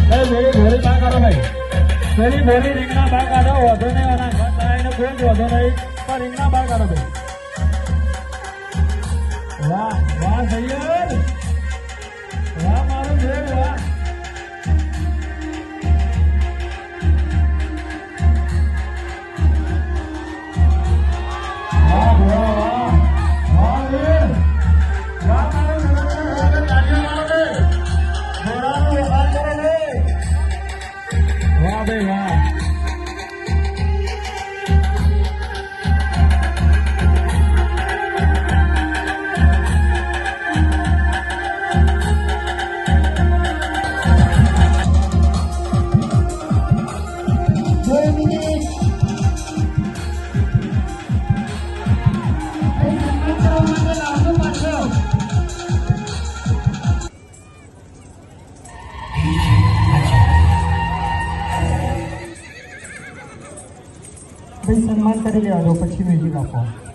ભાઈ ભોરી બા કાઢો ભાઈ. પેલી ભોરી રીંગણા બા કાઢો, વધો નહીં આના ઘર બનાવીને કોઈ જ વધો નહીં, પણ રીંગણા બા કાઢો ભાઈ. વાહ વાહ સૈયદ, વાહ મારું ભેડ, વાહ. ભાઈ સન્માન કરી લેવા દો, પછી મ્યુઝિક આપો.